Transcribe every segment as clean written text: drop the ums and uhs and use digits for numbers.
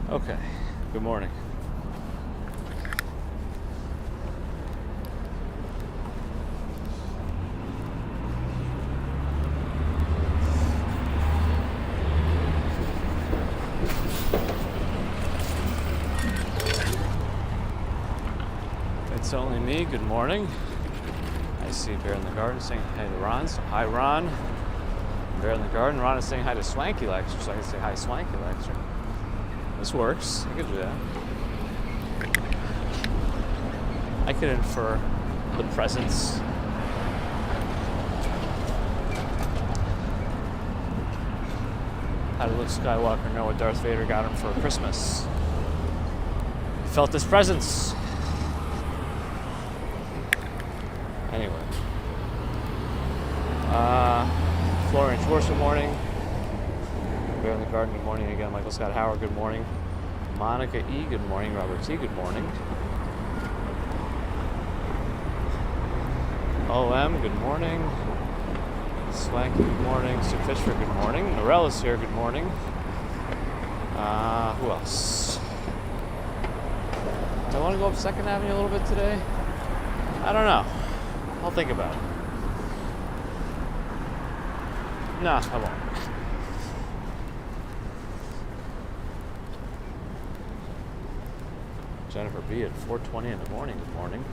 Okay, good morning. It's only me, good morning. I see Bear in the Garden saying hi to Ron, so hi Ron. Bear in the Garden, Ron is saying hi to Swanky Lecture, so I can say hi Swanky Lecture. This works, I could do that. I could infer the presence. How did Luke Skywalker know what Darth Vader got him for Christmas? He felt his presence. Anyway. Florian Schwartz, good morning. Bear in the Garden, good morning again. Michael Scott Howard, good morning. Monica E, good morning. Robert T, good morning. OM, good morning. Swanky, good morning. Sue Fishford, good morning. Norella's here, good morning. Who else? Do I want to go up 2nd Avenue a little bit today? I don't know. I'll think about it. Nah, I won't. Jennifer B at 4:20 in the morning. Good morning.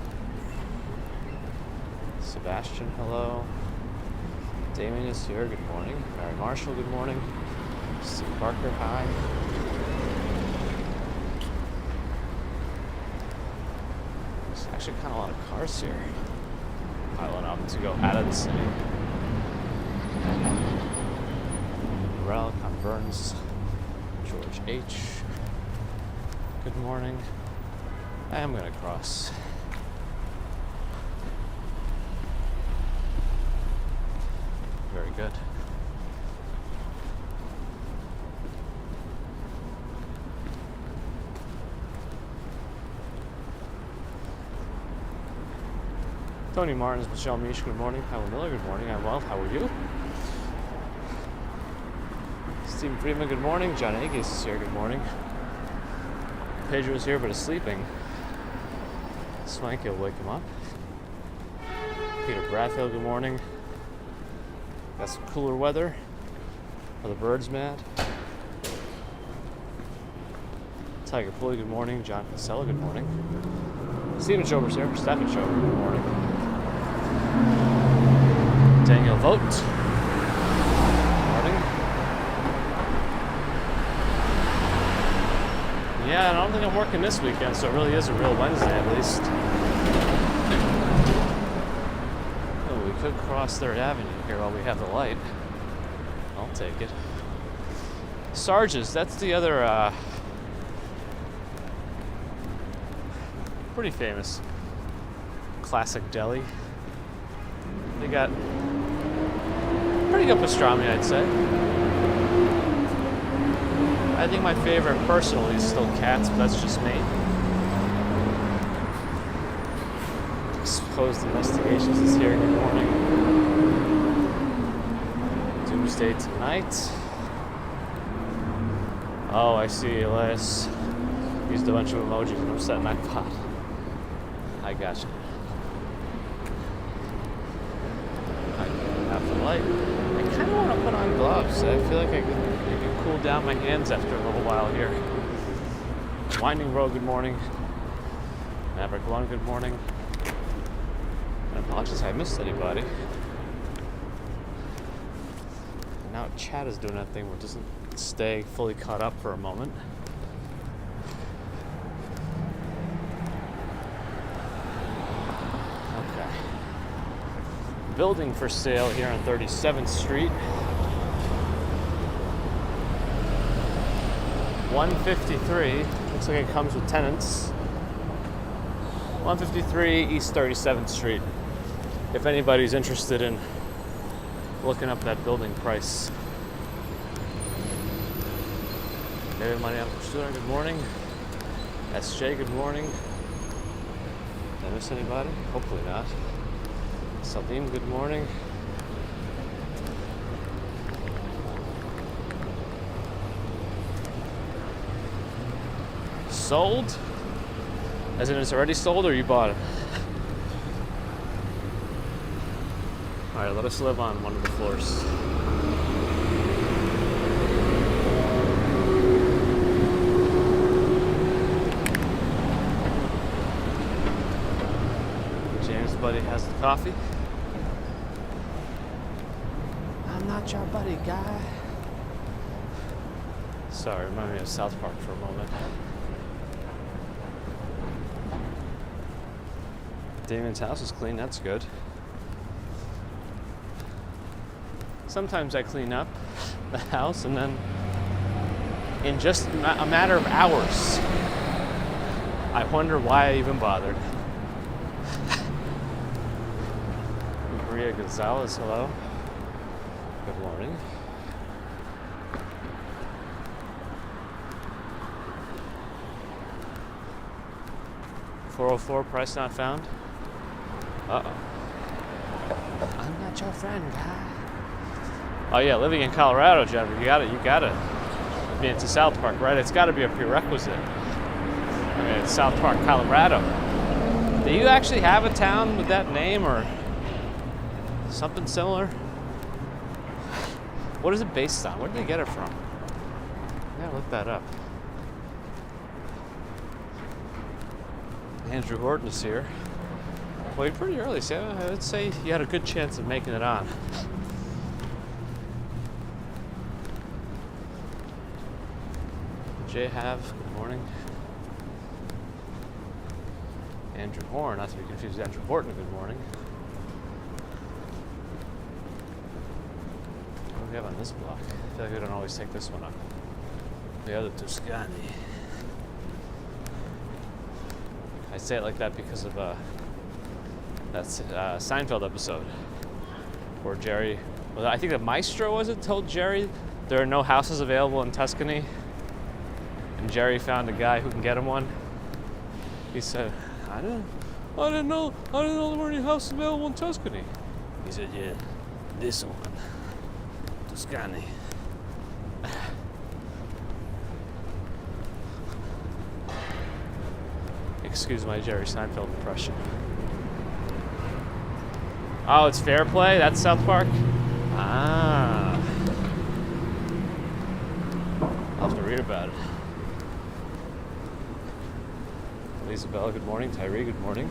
Sebastian, hello. Damien is here. Good morning. Mary Marshall, good morning. Steve Parker, hi. There's actually kind of a lot of cars here. Piling up to go out of the city. Rel, Con Burns, George H. Good morning. I am going to cross. Very good. Tony Martins, Michelle Misch, good morning. Howard Miller, good morning. I'm well. How are you? Stephen Friedman, good morning. John Agies is here, good morning. Pedro's here but is sleeping. Swanky will wake him up. Peter Bradfield, good morning. Got some cooler weather. Are the birds mad? Tiger Pulley, good morning. John Casella, good morning. Stephen Schober's here. Stephen Schober, good morning. Daniel Vogt, good morning. Yeah, I don't think I'm working this weekend, so it really is a real Wednesday at least. Oh, we could cross 3rd Avenue here while we have the light. I'll take it. Sarge's, that's the other pretty famous classic deli. They got pretty good pastrami, I'd say. I think my favorite personally is still Katz, but that's just me. Exposed Investigations is here. Good morning. Doomsday Tonight. Oh, I see, Elias. Used a bunch of emojis and I'm setting my pot. I gotcha. Light. I kind of want to put on gloves. I feel like I can cool down my hands after a little while here. Winding Road, good morning. Maverick One, good morning. I apologize if I missed anybody. Now chat is doing that thing where it doesn't stay fully caught up for a moment. Building for sale here on 37th Street. 153. Looks like it comes with tenants. 153 East 37th Street. If anybody's interested in looking up that building price. David Money good morning. SJ, good morning. Did I miss anybody? Hopefully not. Salim, good morning. sold? As in it's already sold, or you bought it? All right, let us live on one of the floors. James' buddy has the coffee. I'm not your buddy, guy. Sorry, remind me of South Park for a moment. Damien's house is clean, that's good. Sometimes I clean up the house and then in just a matter of hours, I wonder why I even bothered. Maria Gonzalez, hello. Good morning. $404, price not found. Uh-oh. I'm not your friend, guy. Oh yeah, living in Colorado, Jennifer, you gotta. I mean, it's a South Park, right? It's gotta be a prerequisite. I mean, it's South Park, Colorado. Do you actually have a town with that name or something similar? What is it based on? Where did they get it from? I gotta look that up. Andrew Horton is here. Well, you're pretty early, so I would say you had a good chance of making it on. Jay Have, good morning. Andrew Horn, not to be confused with Andrew Horton, good morning. What do we have on this block? I feel like we don't always take this one up. The other Tuscany. I say it like that because of that Seinfeld episode where Jerry, well, I think the maestro was it, told Jerry there are no houses available in Tuscany, and Jerry found a guy who can get him one. He said, I didn't know there were any houses available in Tuscany. He said, yeah, this one, Tuscany. Excuse my Jerry Seinfeld impression. Oh, it's Fair Play? That's South Park? Ah. I'll have to read about it. Isabella, good morning. Tyree, good morning.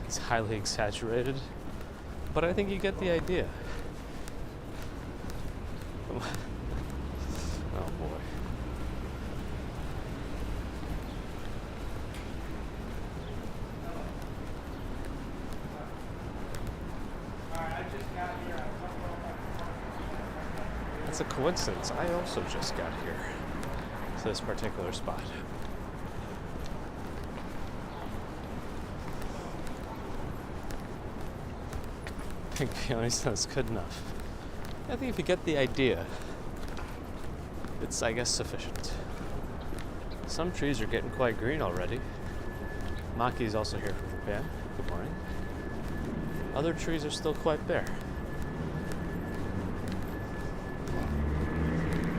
It's highly exaggerated, but I think you get the idea. Oh boy. That's a coincidence. I also just got here to this particular spot. I think Peony sounds good enough. I think if you get the idea, it's, I guess, sufficient. Some trees are getting quite green already. Maki is also here from Japan. Good morning. Other trees are still quite bare.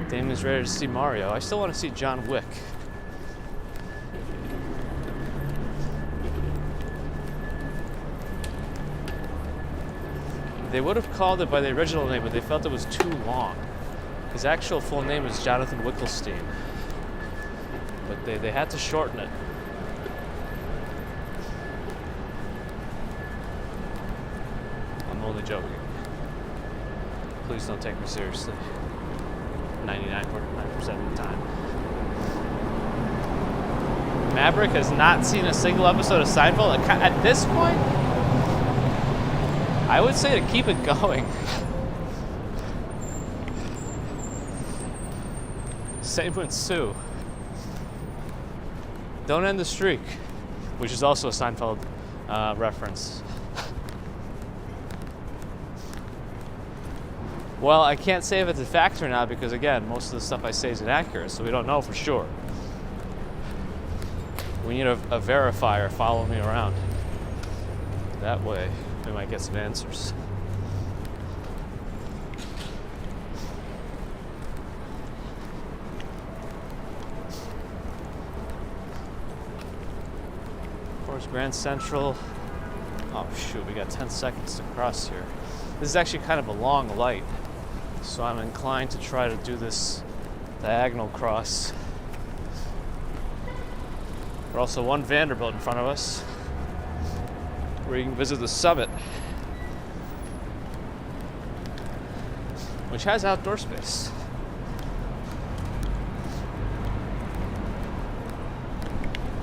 Damien's ready to see Mario. I still want to see John Wick. They would have called it by the original name, but they felt it was too long. His actual full name is Jonathan Wickelstein. But they had to shorten it. I'm only joking. Please don't take me seriously. 99.9% of the time. Maverick has not seen a single episode of Seinfeld. At this point, I would say to keep it going. Same with Sue. Don't end the streak, which is also a Seinfeld reference. Well, I can't say if it's a fact or not because, again, most of the stuff I say is inaccurate, so we don't know for sure. We need a verifier follow me around. That way, we might get some answers. Of course, Grand Central. Oh shoot, we got 10 seconds to cross here. This is actually kind of a long light, so I'm inclined to try to do this diagonal cross. There's also one Vanderbilt in front of us, where you can visit the summit, which has outdoor space.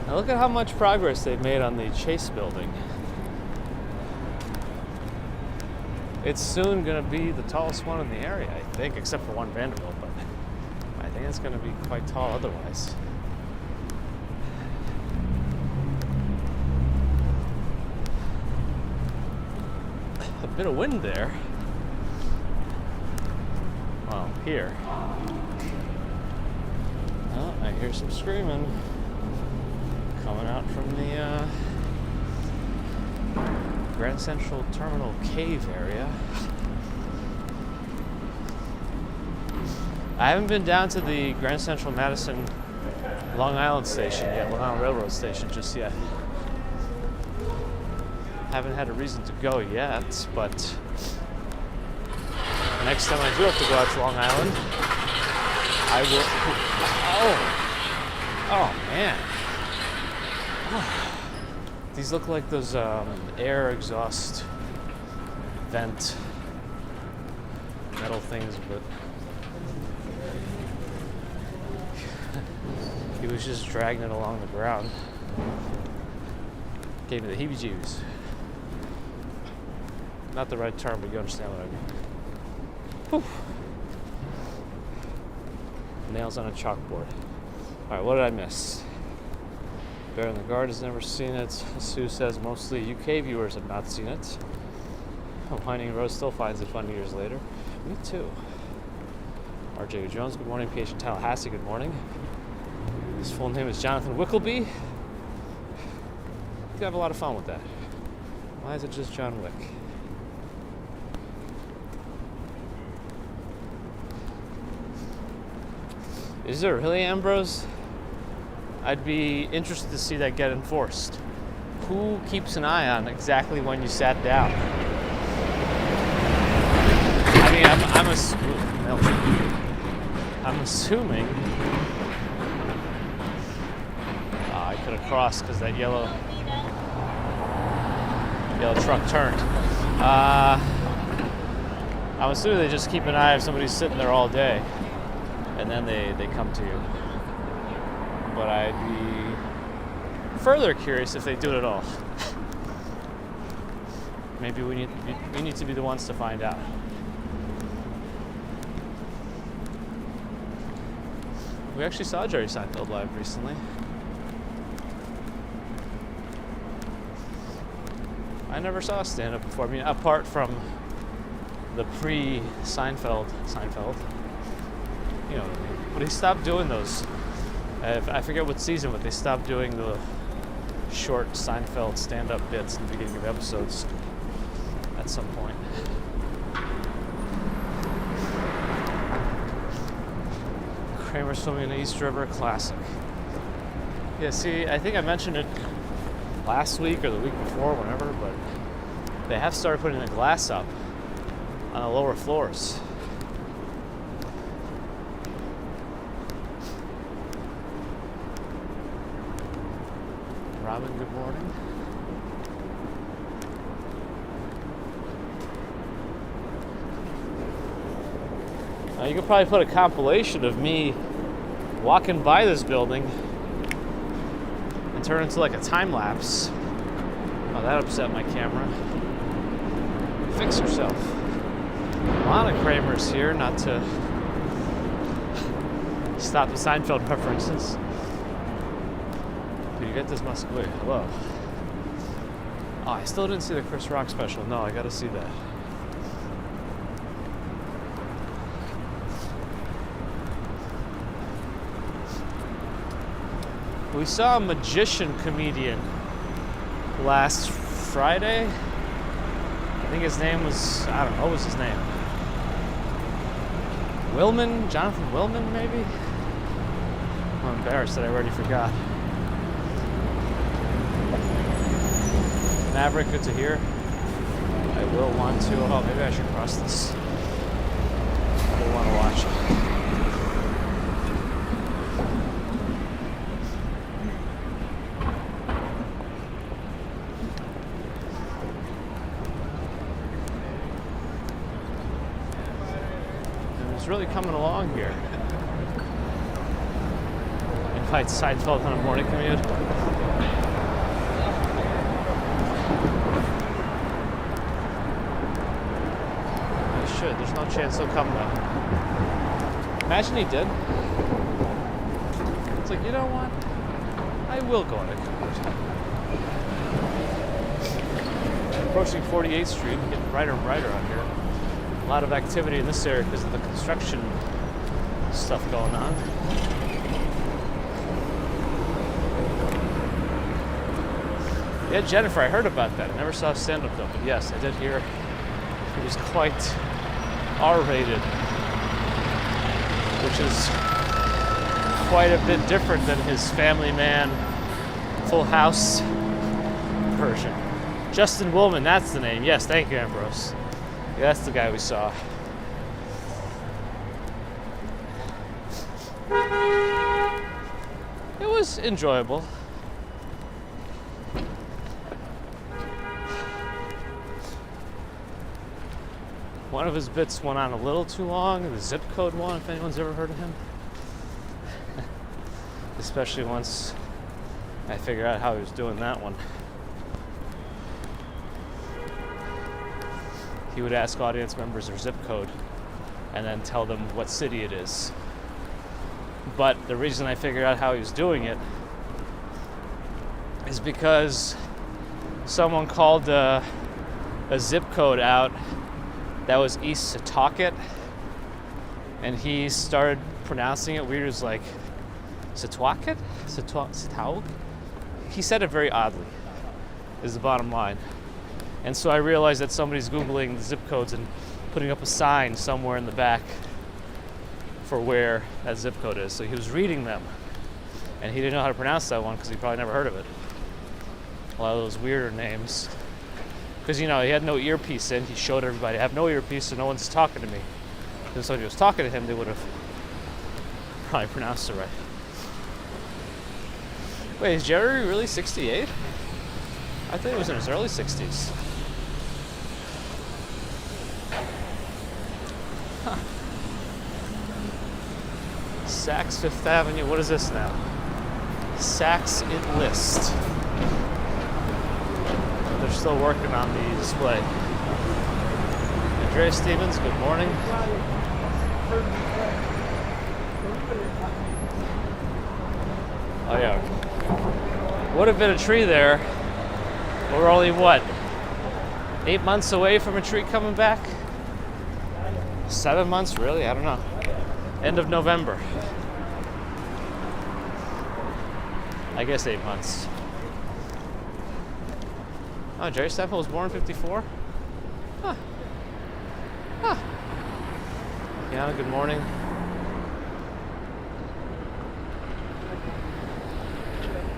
Now look at how much progress they've made on the Chase building. It's soon going to be the tallest one in the area, I think, except for one Vanderbilt, but I think it's going to be quite tall otherwise. A bit of wind there. Well, here. Oh, I hear some screaming coming out from the Grand Central Terminal Cave area. I haven't been down to the Grand Central Madison Long Island station yet, Long Island Railroad station just yet. Haven't had a reason to go yet, but next time I do have to go out to Long Island, I will. Oh man. Oh. These look like those air exhaust vent metal things, but he was just dragging it along the ground. Gave me the heebie-jeebies. Not the right term, but you understand what I mean. Whew. Nails on a chalkboard. Alright, what did I miss? Bear in the Guard has never seen it. Sue says mostly UK viewers have not seen it. Winding Rose still finds it fun years later. Me too. RJ Jones, good morning. PH in Tallahassee, good morning. His full name is Jonathan Wickleby. You could have a lot of fun with that. Why is it just John Wick? Is there really, Ambrose? I'd be interested to see that get enforced. Who keeps an eye on exactly when you sat down? I mean, I'm assuming. I could have crossed because that yellow truck turned. I'm assuming they just keep an eye if somebody's sitting there all day, and then they come to you. But I'd be further curious if they do it at all. Maybe we need to be the ones to find out. We actually saw Jerry Seinfeld live recently. I never saw stand-up before. I mean, apart from the pre-Seinfeld, you know what I mean. But he stopped doing those. I forget what season, but they stopped doing the short Seinfeld stand-up bits in the beginning of episodes at some point. Kramer swimming in the East River, classic. Yeah, see, I think I mentioned it last week or the week before, whenever, but they have started putting the glass up on the lower floors. Robin, good morning. Now you could probably put a compilation of me walking by this building and turn it into like a time lapse. Oh, that upset my camera. Fix yourself. A lot of Kramers here, not to stop the Seinfeld references. You get this must wait, hello. Oh, I still didn't see the Chris Rock special. No, I gotta see that. We saw a magician comedian last Friday. I think his name was, I don't know, what was his name? Willman? Jonathan Willman, maybe? I'm embarrassed that I already forgot. Maverick, good to hear. I will want to, oh, maybe I should cross this. I will want to watch it. Really coming along here. Invite Seinfeld on a morning commute. I should. There's no chance he'll come though. Imagine he did. It's like, you know what? I will go on a commute. Approaching 48th Street, getting brighter and brighter out here. A lot of activity in this area because of the construction stuff going on. Yeah, Jennifer, I heard about that. I never saw stand-up though, but yes, I did hear he was quite R-rated, which is quite a bit different than his Family Man, Full House version. Justin Willman, that's the name. Yes, thank you, Ambrose. Yeah, that's the guy we saw. It was enjoyable. One of his bits went on a little too long, the zip code one, if anyone's ever heard of him. Especially once I figured out how he was doing that one. He would ask audience members their zip code and then tell them what city it is. But the reason I figured out how he was doing it is because someone called a zip code out that was East Setauket, and he started pronouncing it weird. It was like Setauket? Setauket? He said it very oddly, is the bottom line. And so I realized that somebody's Googling the zip codes and putting up a sign somewhere in the back for where that zip code is. So he was reading them, and he didn't know how to pronounce that one because he probably never heard of it. A lot of those weirder names. Because, you know, he had no earpiece in. He showed everybody, I have no earpiece, so no one's talking to me. If somebody was talking to him, they would have probably pronounced it right. Wait, is Jerry really 68? I thought he was in his early 60s. Huh. Saks Fifth Avenue, what is this now? Saks It List. They're still working on the display. Andrea Stevens, good morning. Oh yeah. Would have been a tree there. We're only, what, 8 months away from a tree coming back? 7 months, really? I don't know. End of November. I guess 8 months. Oh, Jerry Steffel was born in 54? Huh. Huh. Yana, good morning.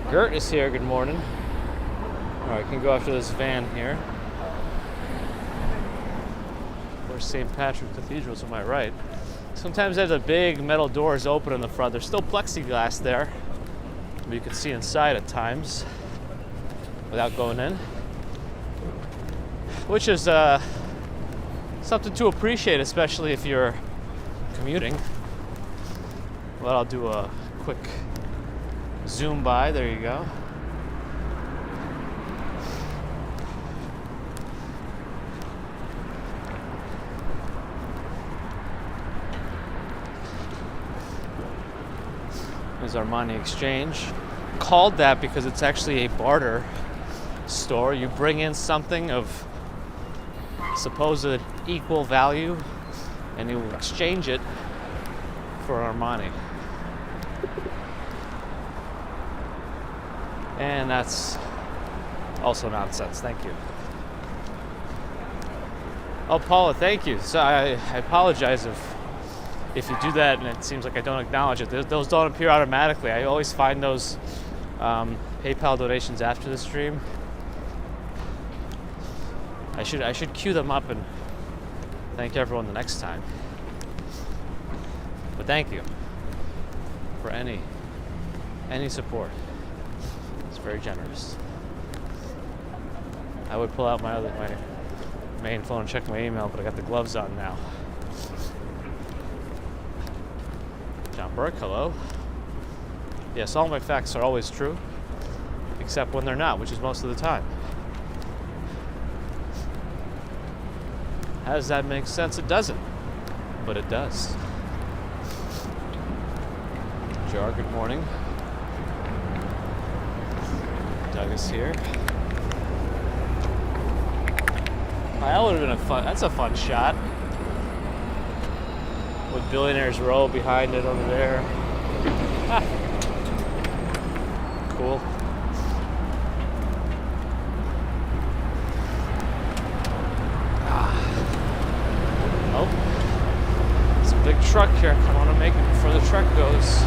Gert is here, good morning. Alright, can go after this van here. There's St. Patrick Cathedral to my right. Sometimes there's a big metal doors open in the front. There's still plexiglass there, but you can see inside at times without going in. Which is something to appreciate, especially if you're commuting. Well, I'll do a quick zoom by. There you go. There's Armani Exchange. Called that because it's actually a barter store. You bring in something of supposed equal value and you will exchange it for Armani. And that's also nonsense. Thank you. Oh, Paula, thank you. So I apologize if you do that and it seems like I don't acknowledge it. Those don't appear automatically. I always find those PayPal donations after the stream. I should queue them up and thank everyone the next time. But thank you for any support. It's very generous. I would pull out my main phone and check my email, but I got the gloves on now. John Burke, hello. Yes, all my facts are always true, except when they're not, which is most of the time. How does that make sense? It doesn't, but it does. Jar, good morning. Doug is here. Oh, that would have been that's a fun shot. With Billionaires Row behind it over there. Ah. Cool. Oh. It's a big truck here. I want to make it before the truck goes.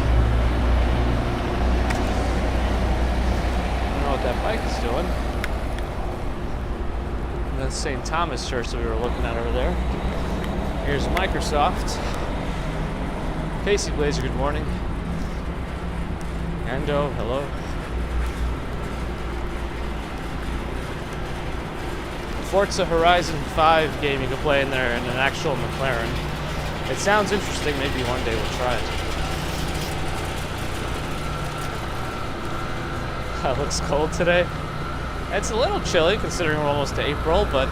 I don't know what that bike is doing. The St. Thomas Church that we were looking at over there. Here's Microsoft. Casey Blazer, good morning. Ando, hello. Forza Horizon 5 game you can play in there in an actual McLaren. It sounds interesting. Maybe one day we'll try it. It looks cold today. It's a little chilly considering we're almost to April, but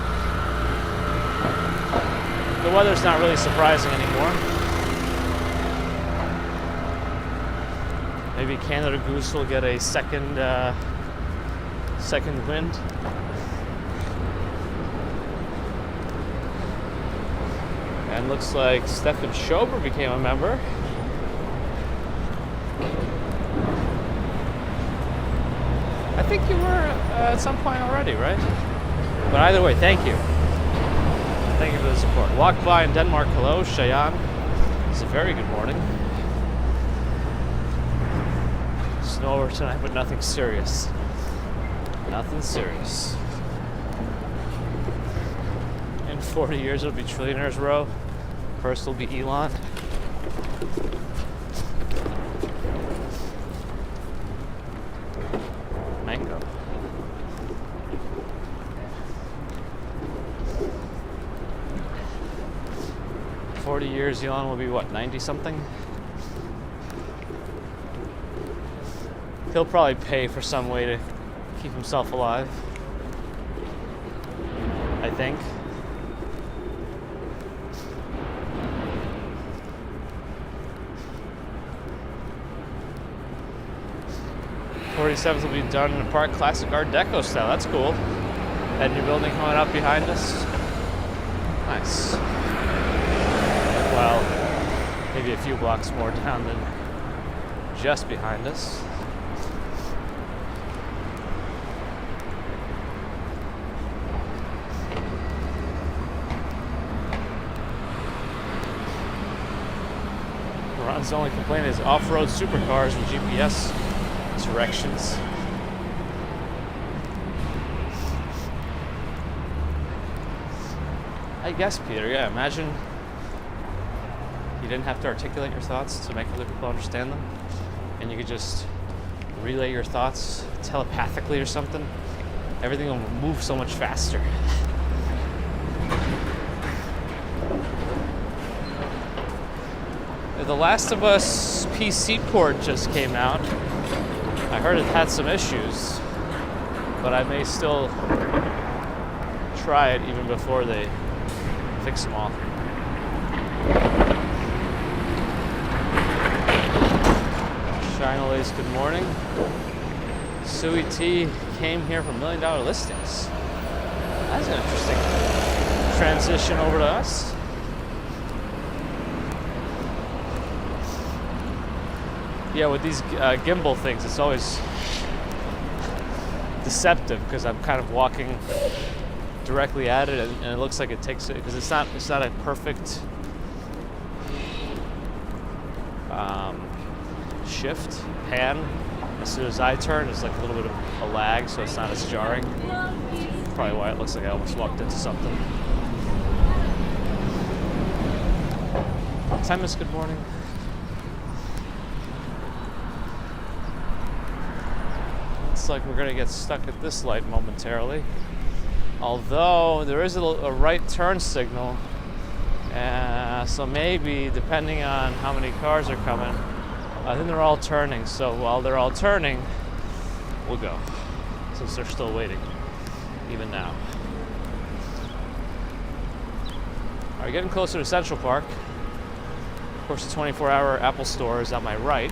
the weather's not really surprising anymore. Maybe Canada Goose will get a second wind. And looks like Stefan Schober became a member. I think you were at some point already, right? But either way, thank you. Thank you for the support. Walk by in Denmark. Hello, Cheyenne. It's a very good morning. Snow over tonight, but nothing serious. Nothing serious. In 40 years, it'll be Trillionaires Row. First will be Elon. Mango. In 40 years, Elon will be what, 90 something? He'll probably pay for some way to keep himself alive. I think. '47th will be done in a park classic Art Deco style. That's cool. That new building coming up behind us. Nice. Well, maybe a few blocks more down than just behind us. Ron's only complaint is off-road supercars and GPS directions. I guess, Peter, yeah, imagine you didn't have to articulate your thoughts to make other people understand them, and you could just relay your thoughts telepathically or something. Everything will move so much faster. The Last of Us PC port just came out. I heard it had some issues, but I may still try it even before they fix them all. Shine Lace, good morning. Sui T came here for $1 million listings. That's an interesting transition over to us. Yeah, with these gimbal things, it's always deceptive because I'm kind of walking directly at it, and it looks like it takes it because it's not a perfect shift pan. As soon as I turn, there's like a little bit of a lag, so it's not as jarring. Probably why it looks like I almost walked into something. Timus, good morning. Looks like we're gonna get stuck at this light momentarily. Although there is a right turn signal, so maybe depending on how many cars are coming, I think they're all turning. So while they're all turning, we'll go, since they're still waiting, even now. All right, getting closer to Central Park. Of course, the 24-hour Apple store is on my right,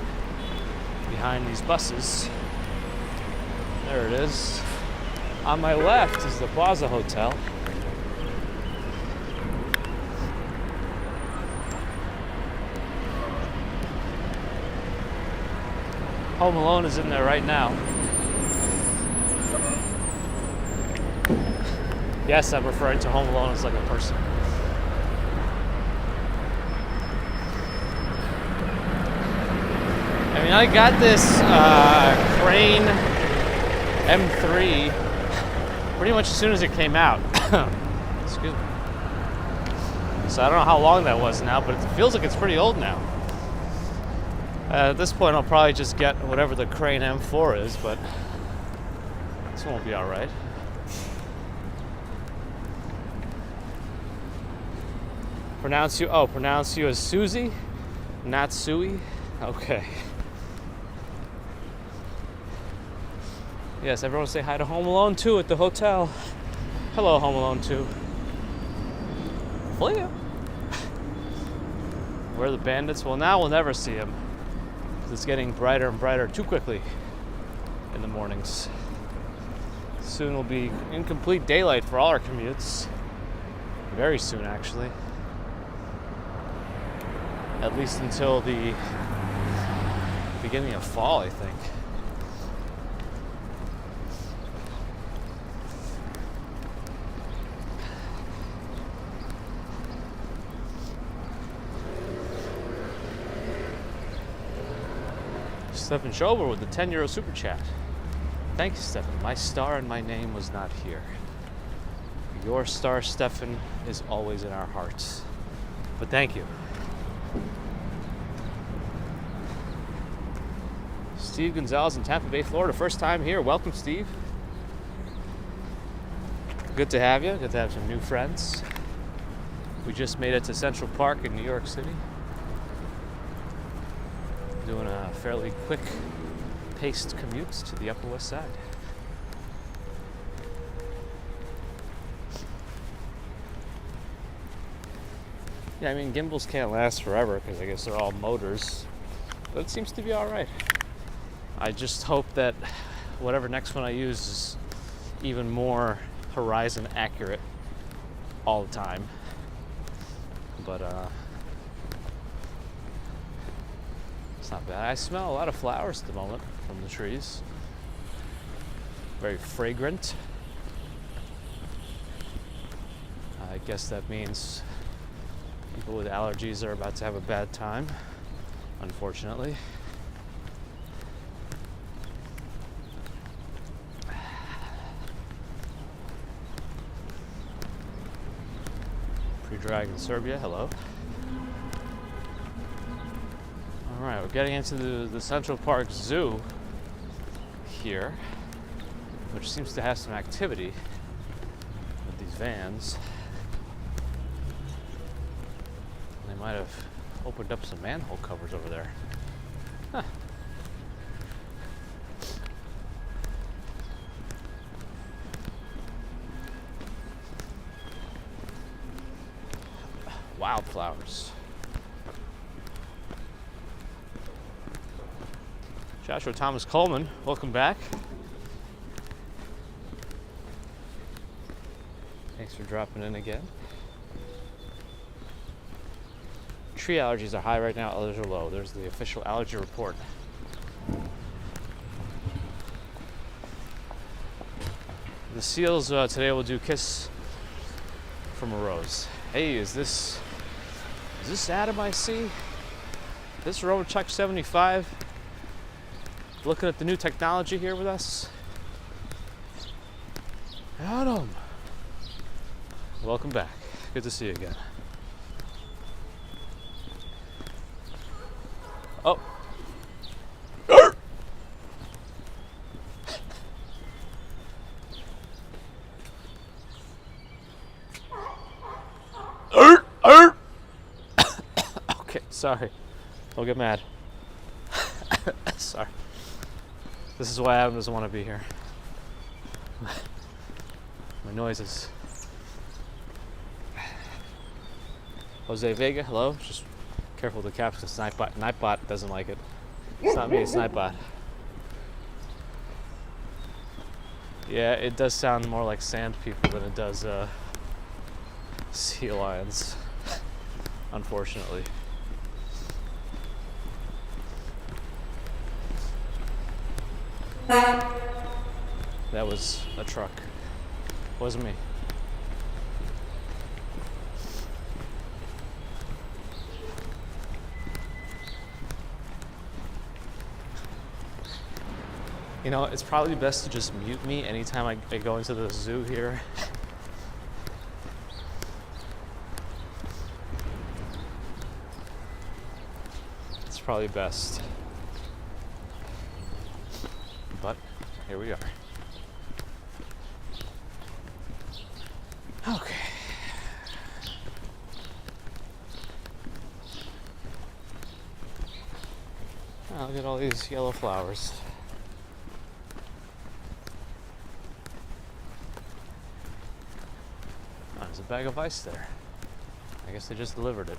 behind these buses. There it is. On my left is the Plaza Hotel. Home Alone is in there right now. Yes, I'm referring to Home Alone as like a person. I mean, I got this Crane M3 pretty much as soon as it came out. Excuse me. So I don't know how long that was now, but it feels like it's pretty old now. At this point, I'll probably just get whatever the Crane M4 is, but this one will be all right. Pronounce you as Susie, not Suey? Okay. Yes, everyone say hi to Home Alone 2 at the hotel. Hello, Home Alone 2. Flee. Where are the bandits? Well, now we'll never see them. It's getting brighter and brighter too quickly in the mornings. Soon will be incomplete daylight for all our commutes. Very soon, actually. At least until the beginning of fall, I think. Stefan Schober with the 10 € super chat. Thank you, Stefan. My star and my name was not here. Your star, Stefan, is always in our hearts. But thank you. Steve Gonzalez in Tampa Bay, Florida. First time here. Welcome, Steve. Good to have you. Good to have some new friends. We just made it to Central Park in New York City. Doing a fairly quick paced commute to the Upper West Side. Yeah, I mean, gimbals can't last forever because I guess they're all motors, but it seems to be all right. I just hope that whatever next one I use is even more horizon accurate all the time. But it's not bad. I smell a lot of flowers at the moment from the trees. Very fragrant. I guess that means people with allergies are about to have a bad time, unfortunately. Pre-drag in Serbia, hello. All right, we're getting into the Central Park Zoo here, which seems to have some activity with these vans. They might have opened up some manhole covers over there. Huh. Wildflowers. Joshua Thomas Coleman, welcome back. Thanks for dropping in again. Tree allergies are high right now, others are low. There's the official allergy report. the seals today will do Kiss from a Rose. Hey, is this Adam I see? This Robochuck 75 looking at the new technology here with us. Adam, welcome back. Good to see you again. Oh. Okay, sorry. Don't get mad. Sorry. This is why Adam doesn't want to be here. My noises. Jose Vega, hello. Just careful with the caps because Nightbot doesn't like it. It's not me, it's Nightbot. Yeah, it does sound more like sand people than it does sea lions, unfortunately. That was a truck. Wasn't me. You know, it's probably best to just mute me anytime I go into the zoo here. It's probably best. But here we are. Okay. Oh, look at all these yellow flowers. Oh, there's a bag of ice there. I guess they just delivered it.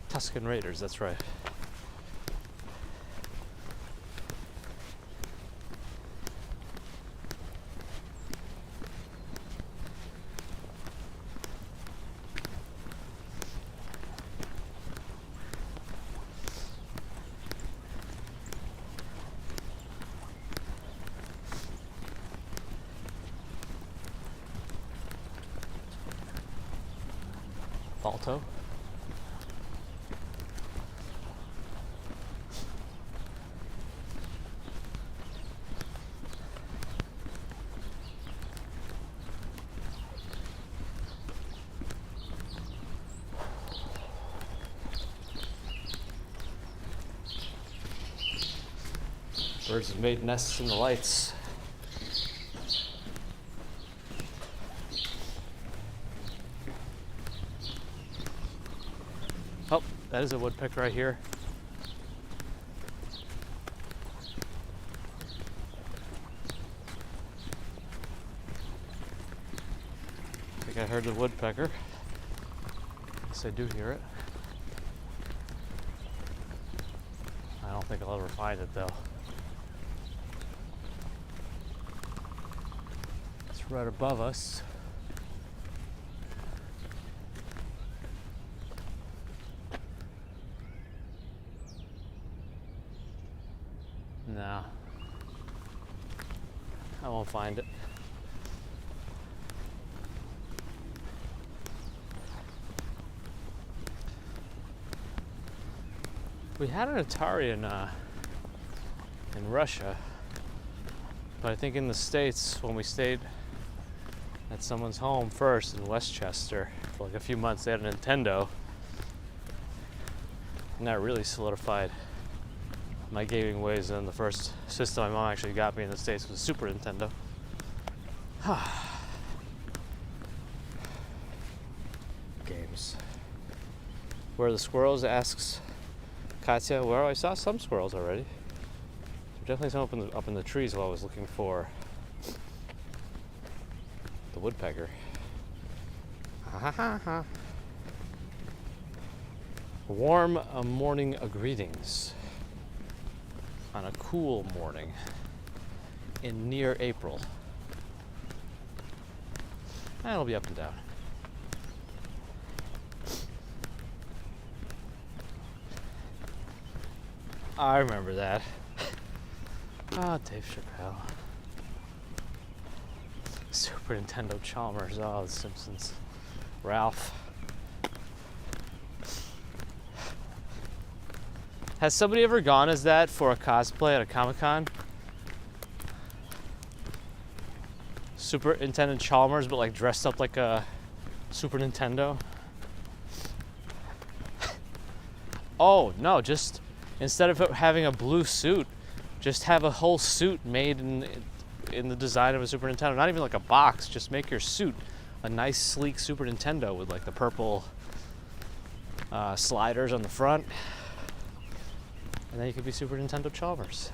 Tuscan Raiders, that's right. Balto. Birds have made nests in the lights. Oh, that is a woodpecker right here. I think I heard the woodpecker. Yes, I do hear it. I don't think I'll ever find it though. Right above us. No, I won't find it. We had an Atari in Russia, but I think in the States when we stayed at someone's home first in Westchester for like a few months, they had a Nintendo, and that really solidified my gaming ways. And the first system my mom actually got me in the States was a Super Nintendo. Games. Where are the squirrels? Asks Katya. Well, I saw some squirrels already. Definitely some up in the trees while I was looking for the woodpecker. Warm morning greetings on a cool morning in near April. And it'll be up and down. I remember that. Ah, Dave Chappelle. Super Nintendo Chalmers. Oh, The Simpsons. Ralph. Has somebody ever gone as that for a cosplay at a Comic-Con? Superintendent Chalmers, but like dressed up like a Super Nintendo? Oh, no, just instead of having a blue suit, just have a whole suit made in the design of a Super Nintendo. Not even like a box, just make your suit a nice sleek Super Nintendo with like the purple sliders on the front. And then you could be Super Nintendo Chalmers.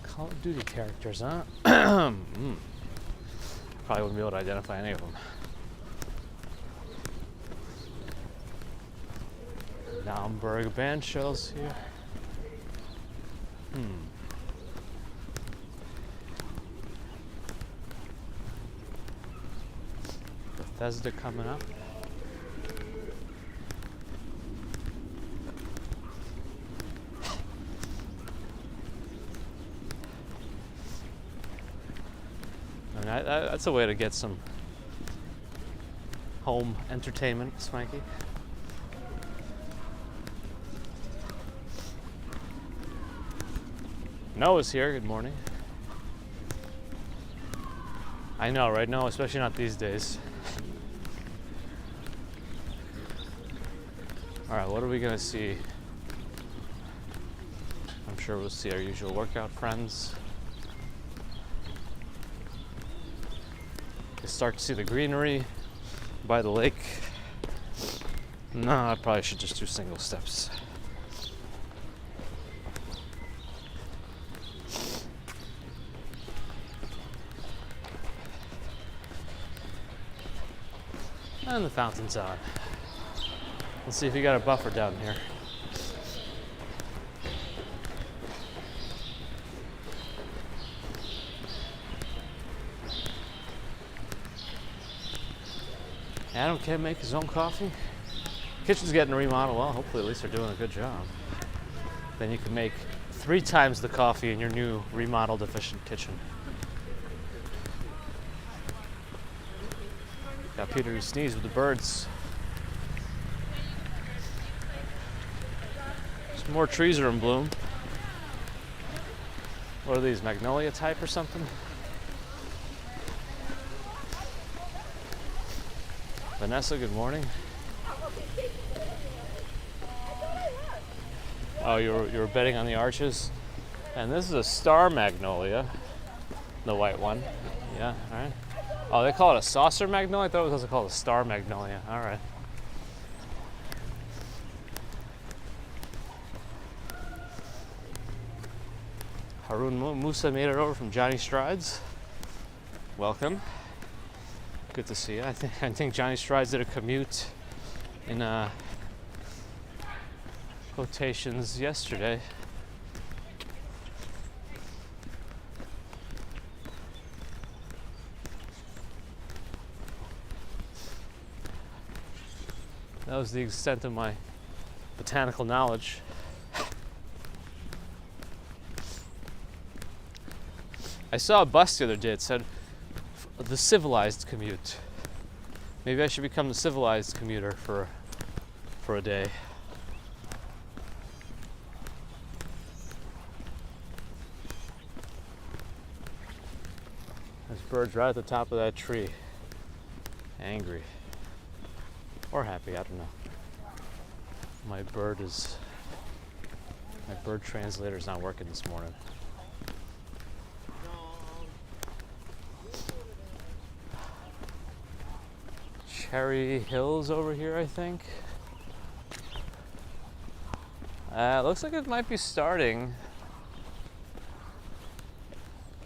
Call of Duty characters, huh? Probably wouldn't be able to identify any of them. Naumburg band shells here. Bethesda coming up. That's a way to get some home entertainment, Swanky. Noah's here, good morning. I know, right? No, especially not these days. Alright, what are we gonna see? I'm sure we'll see our usual workout friends. Start to see the greenery by the lake. No, I probably should just do single steps. And the fountain's on. Let's see if you got a buffer down here. Adam can't make his own coffee. Kitchen's getting remodeled. Well, hopefully at least they're doing a good job. Then you can make 3 times the coffee in your new remodeled efficient kitchen. Got Peter who sneezed with the birds. Some more trees are in bloom. What are these, magnolia type or something? Vanessa, good morning. Oh, you were betting on the arches? And this is a star magnolia, the white one. Yeah, all right. Oh, they call it a saucer magnolia? I thought it was also called a star magnolia. All right. Harun Musa made it over from Johnny Strides. Welcome. Good to see you. I think Johnny Strides did a commute in quotations yesterday. That was the extent of my botanical knowledge. I saw a bus the other day. It said, the civilized commute. Maybe I should become the civilized commuter for a day. There's birds right at the top of that tree. Angry. Or happy, I don't know. My bird translator is not working this morning. Cherry Hills over here, I think. Looks like it might be starting.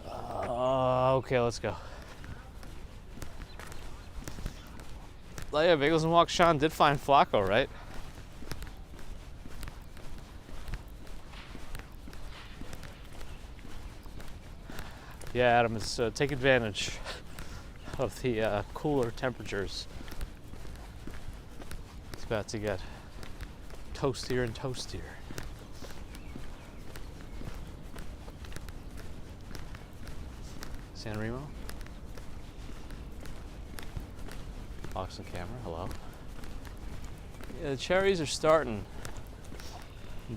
Okay, let's go. Oh yeah, Bagels and Walk Sean did find Flacco, right? Yeah, Adam, is take advantage of the cooler temperatures. It's about to get toastier and toastier. San Remo? Oxen camera, hello. Yeah, the cherries are starting,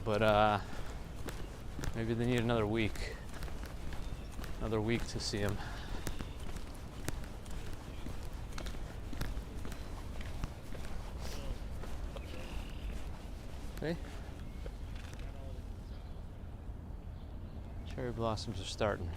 but maybe they need another week. Another week to see them. See? Cherry blossoms are starting.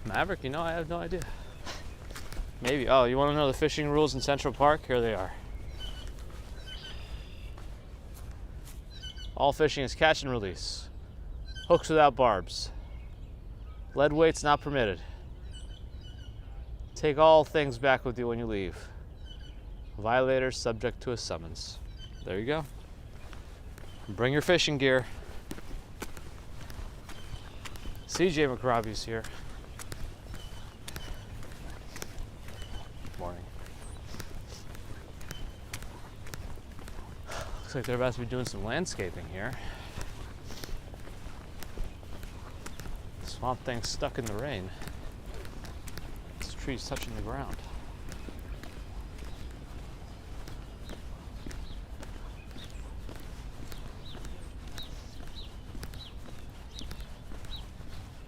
Maverick, you know, I have no idea. Maybe. Oh, you want to know the fishing rules in Central Park? Here they are. All fishing is catch and release. Hooks without barbs. Lead weights not permitted. Take all things back with you when you leave. Violators subject to a summons. There you go. Bring your fishing gear. CJ McRobbie's here. Morning. Looks like they're about to be doing some landscaping here. Swamp Thing's stuck in the rain. This tree's touching the ground.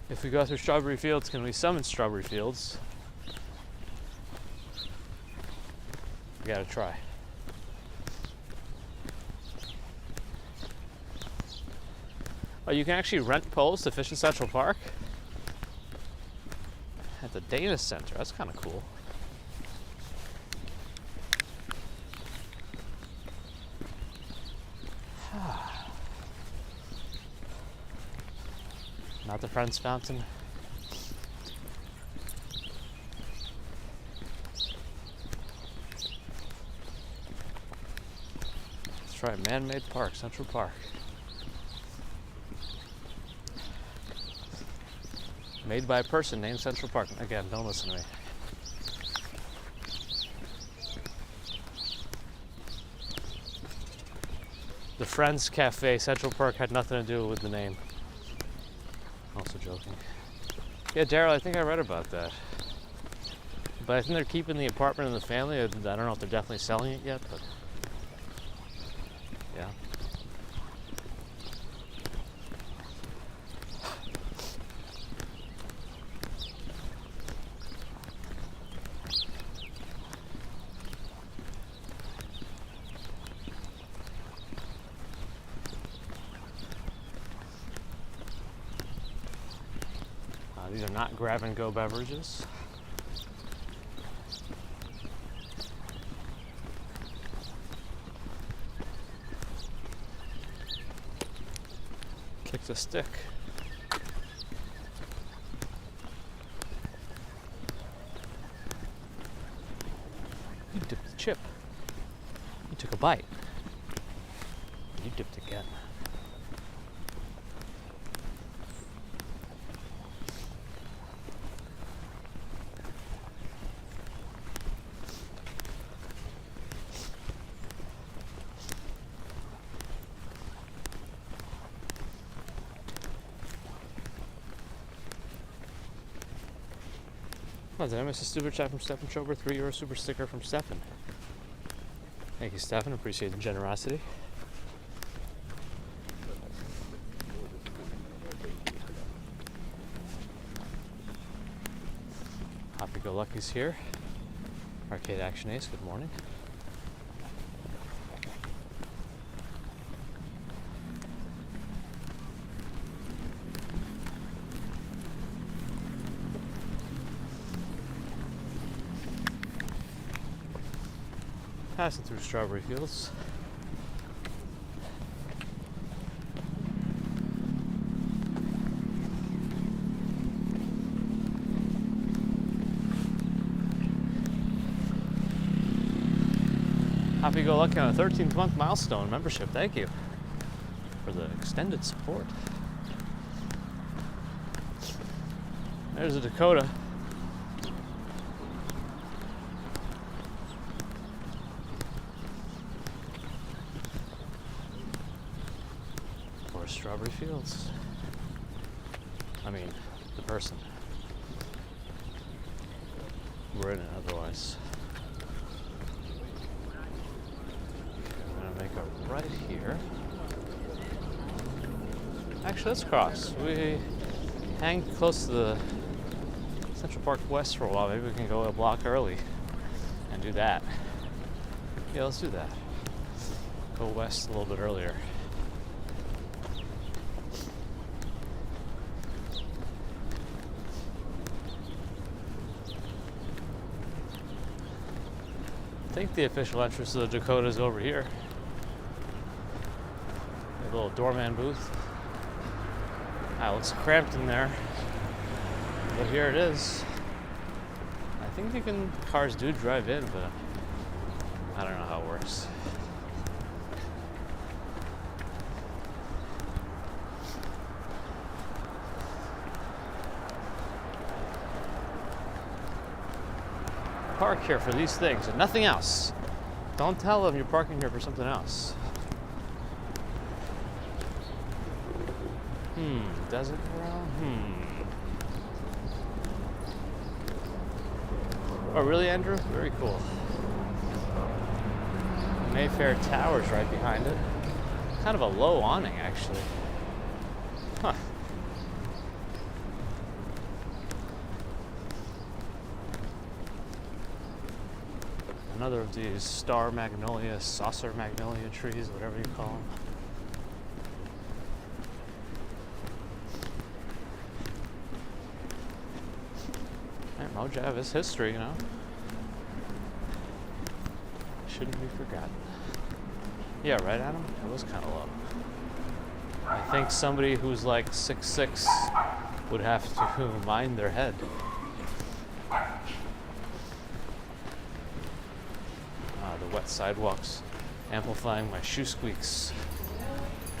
If we go through Strawberry Fields, can we summon Strawberry Fields? We gotta try. Oh, you can actually rent poles to fish in Central Park? At the Dana Center, that's kind of cool. Not the Friends Fountain. Let's try Man-Made Park, Central Park. Made by a person named Central Park. Again, don't listen to me. The Friends Cafe, Central Park, had nothing to do with the name. Also joking. Yeah, Daryl, I think I read about that. But I think they're keeping the apartment in the family. I don't know if they're definitely selling it yet, but yeah. These are not grab-and-go beverages. Kick the stick. You dipped the chip. You took a bite. You dipped again. Oh, did I miss a super chat from Stefan Schober? €3 super sticker from Stefan. Thank you, Stefan. Appreciate the generosity. Happy-go-lucky's here. Arcade Action Ace, good morning. Passing through strawberry fields. Happy-go-lucky on a 13th month milestone membership. Thank you for the extended support. There's a Dakota. Or strawberry fields. I mean, the person. We're in it otherwise. Make a right here. Actually, let's cross. We hang close to the Central Park West for a while. Maybe we can go a block early and do that. Yeah, let's do that. Go west a little bit earlier. I think the official entrance to the Dakota is over here. A little doorman booth. Ah, it looks cramped in there, but here it is. I think cars do drive in, but I don't know how it works. Park here for these things and nothing else. Don't tell them you're parking here for something else. Desert Corral? Oh, really, Andrew? Very cool. Mayfair Tower's right behind it. Kind of a low awning, actually. Huh. Another of these star magnolia, saucer magnolia trees, whatever you call them. Mojave is history, you know. Shouldn't be forgotten. Yeah, right, Adam? It was kind of low. I think somebody who's like 6'6" would have to mind their head. The wet sidewalks amplifying my shoe squeaks.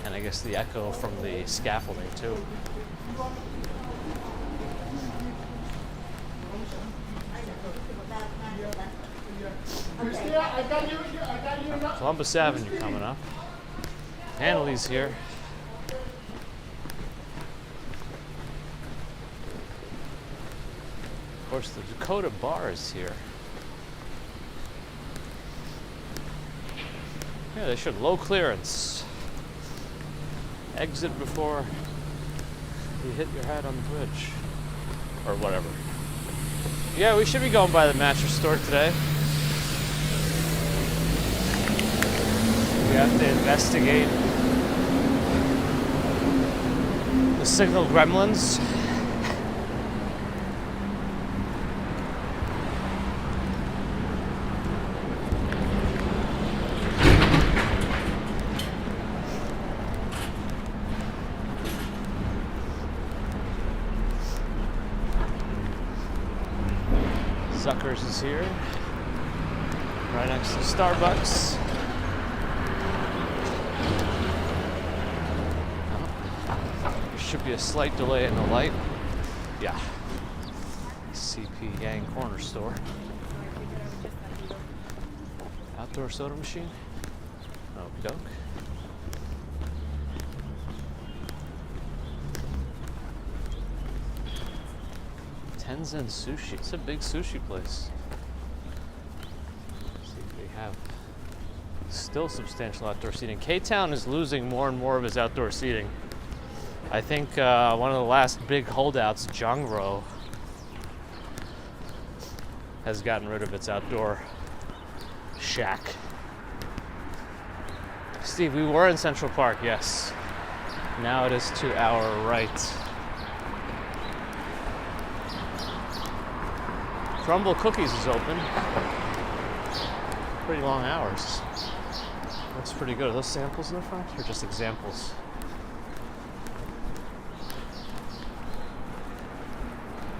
And I guess the echo from the scaffolding, too. Columbus Avenue coming up. Hanley's here. Of course, the Dakota Bar is here. Yeah, they should. Low clearance. Exit before you hit your head on the bridge. Or whatever. Yeah, we should be going by the mattress store today. We have to investigate the signal gremlins. Zuckers is here, right next to Starbucks. There should be a slight delay in the light. Yeah. CP Yang Corner Store. Outdoor soda machine. Okie doke. Tenzin Sushi. It's a big sushi place. Let's see if we have still substantial outdoor seating. K-Town is losing more and more of its outdoor seating. I think one of the last big holdouts, Jongro, has gotten rid of its outdoor shack. Steve, we were in Central Park, yes. Now it is to our right. Crumble Cookies is open. Pretty long hours. Looks pretty good. Are those samples in the front or just examples?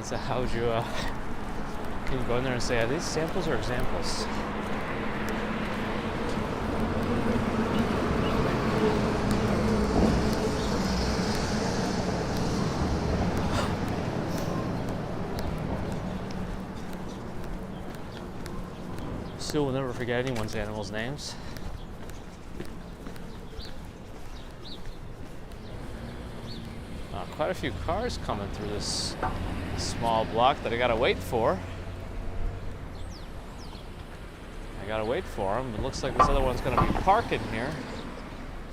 So how would you, can you go in there and say, are these samples or examples? Still will never forget anyone's animals' names. Quite a few cars coming through this small block that I gotta wait for. I gotta wait for them. It looks like this other one's gonna be parking here.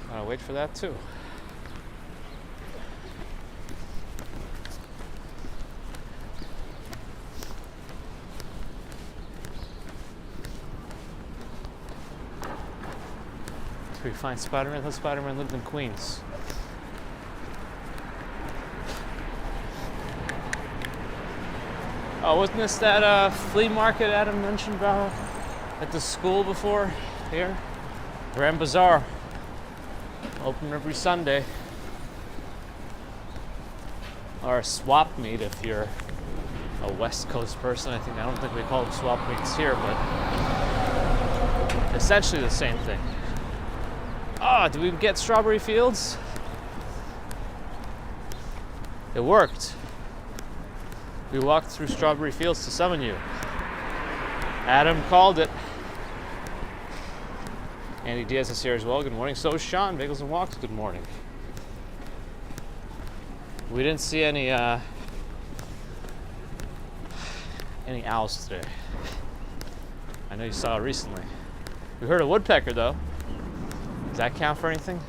Gotta wait for that too. Did we find Spider-Man? I thought Spider-Man lived in Queens. Oh, wasn't this that flea market Adam mentioned about at the school before here? Grand Bazaar. Open every Sunday. Or a swap meet if you're a West Coast person. I don't think we call them swap meets here, but essentially the same thing. Ah, did we get Strawberry Fields? It worked. We walked through Strawberry Fields to summon you. Adam called it. Andy Diaz is here as well. Good morning. So is Sean. Bagels and Walks. Good morning. We didn't see any owls today. I know you saw it recently. We heard a woodpecker though. Does that count for anything?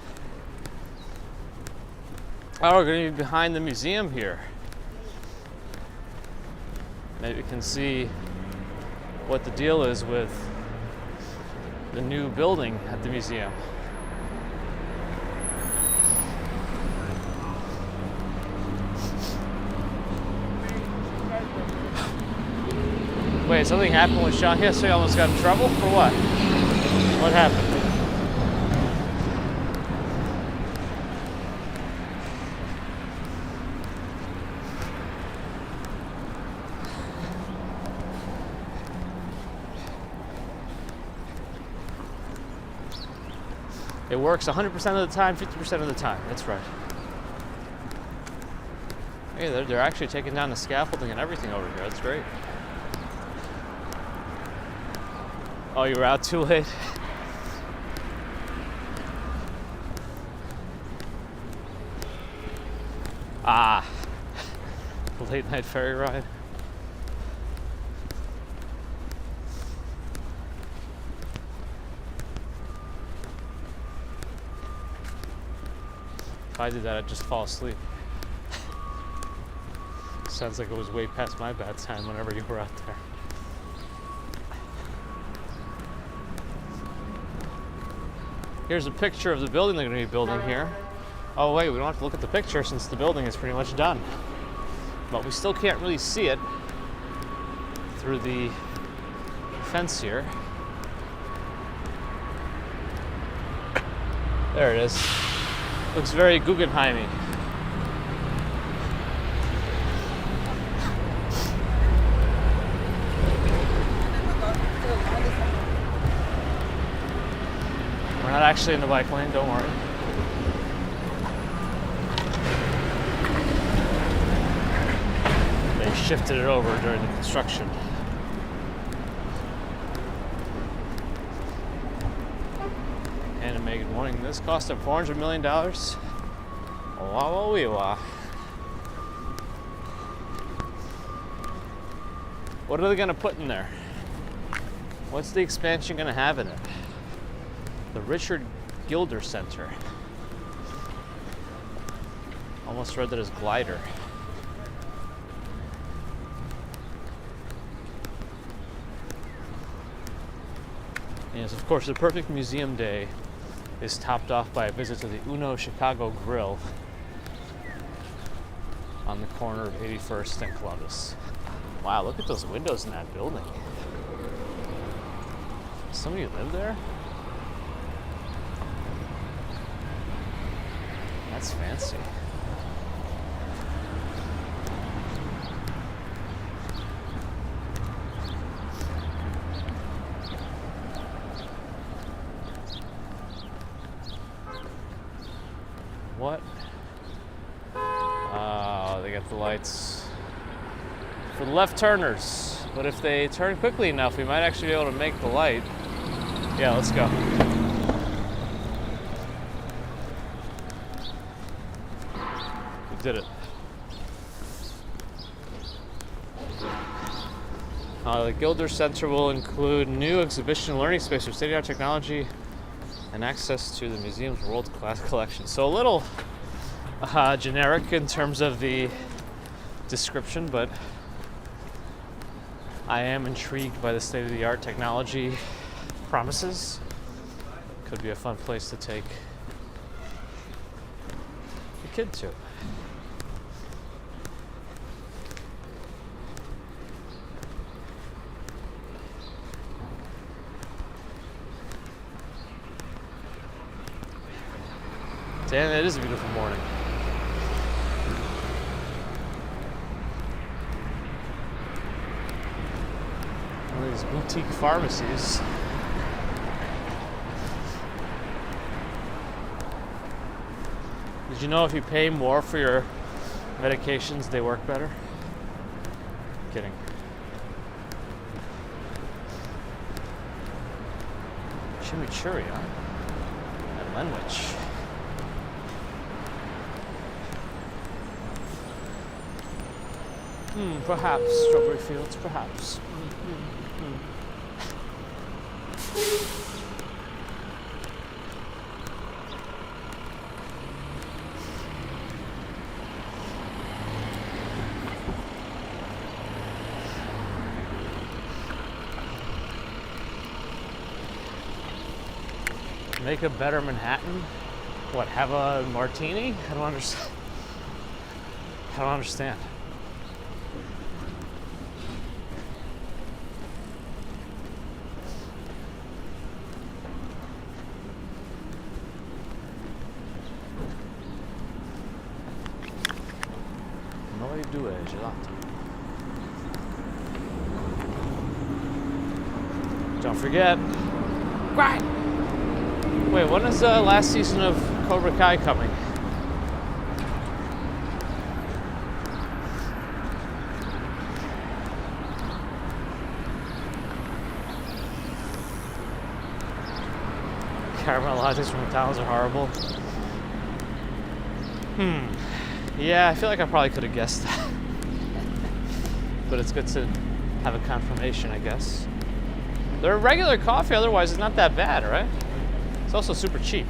Oh, we're going to be behind the museum here. Maybe you can see what the deal is with the new building at the museum. Wait, something happened with Sean yesterday? Almost got in trouble for what? What happened? It works 100% of the time, 50% of the time. That's right. Hey, they're actually taking down the scaffolding and everything over here. That's great. Oh, you were out too late? Ah, the late night ferry ride. If I did that, I'd just fall asleep. Sounds like it was way past my bad time whenever you were out there. Here's a picture of the building they're going to be building here. Oh wait, we don't have to look at the picture since the building is pretty much done. But we still can't really see it through the fence here. There it is. Looks very Guggenheim-y. We're not actually in the bike lane, don't worry. They shifted it over during the construction. Good morning. This cost them $400 million. Wah wah wee wah. What are they going to put in there? What's the expansion going to have in it? The Richard Gilder Center. Almost read that as glider. Yes, of course, the perfect museum day is topped off by a visit to the Uno Chicago Grill on the corner of 81st and Columbus. Wow, look at those windows in that building. Does somebody live there? That's fancy. What? Oh, they got the lights for the left turners. But if they turn quickly enough, we might actually be able to make the light. Yeah, let's go. We did it. The Gilder Center will include new exhibition and learning space for state-of-the-art technology and access to the museum's world-class collection. So a little generic in terms of the description, but I am intrigued by the state-of-the-art technology promises. Could be a fun place to take a kid to. Damn, it is a beautiful morning. One of these boutique pharmacies. Did you know if you pay more for your medications, they work better? Kidding. Chimichurri, huh? And Lenwich. Perhaps strawberry fields, perhaps. Make a better Manhattan? What, have a martini? I don't understand. Gelato. Don't forget. Right. Wait, when is the last season of Cobra Kai coming? Caramel lattes from McDonald's are horrible. Yeah, I feel like I probably could have guessed that. But it's good to have a confirmation, I guess. Their regular coffee, otherwise, is not that bad, right? It's also super cheap.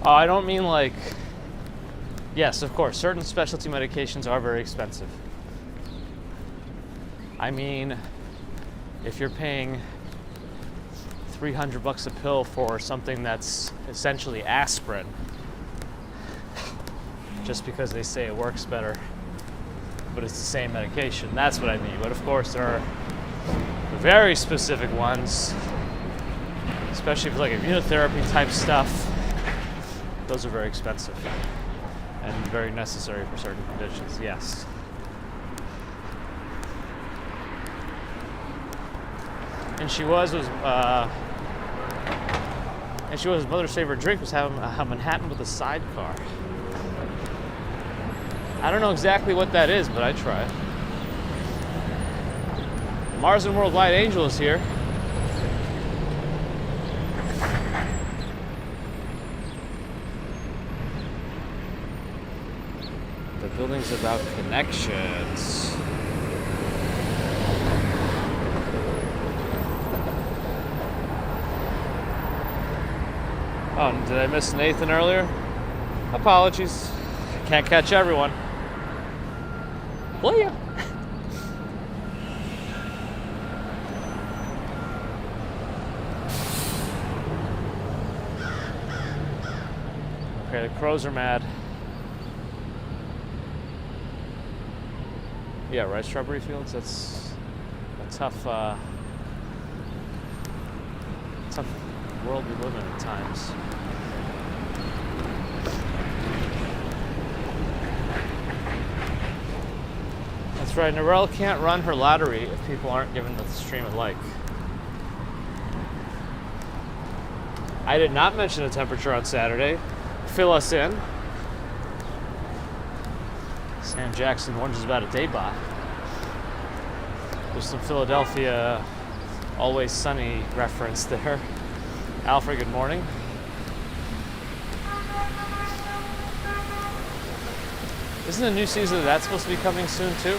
Oh, I don't mean like... Yes, of course, certain specialty medications are very expensive. I mean, if you're paying $300 a pill for something that's essentially aspirin, just because they say it works better, but it's the same medication, that's what I mean. But of course, there are very specific ones, especially for like immunotherapy type stuff. Those are very expensive and very necessary for certain conditions, yes. And she was mother's favorite drink was having a Manhattan with a sidecar. I don't know exactly what that is, but I try. Mars and Worldwide Angel is here. The building's about connections. Oh, did I miss Nathan earlier? Apologies. Can't catch everyone. Will you? Okay, the crows are mad. Yeah, rice strawberry fields. That's a tough world we live in at times. That's right. Narelle can't run her lottery if people aren't giving the stream a like. I did not mention the temperature on Saturday. Fill us in. Sam Jackson wonders about a day bot. There's some Philadelphia Always Sunny reference there. Alfred, good morning. Isn't the new season of that supposed to be coming soon too?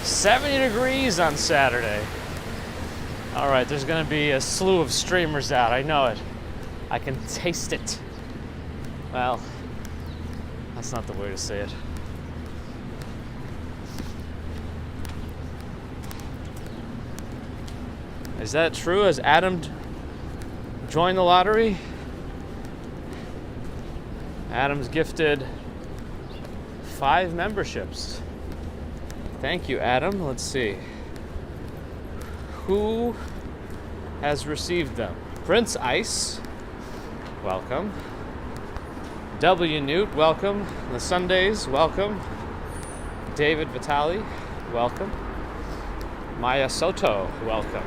70 degrees on Saturday. All right, there's gonna be a slew of streamers out. I know it. I can taste it. Well, that's not the way to say it. Is that true? Has Adam joined the lottery? Adam's gifted 5 memberships. Thank you, Adam. Let's see. Who has received them? Prince Ice, welcome. W. Newt, welcome. The Sundays, welcome. David Vitali, welcome. Maya Soto, welcome.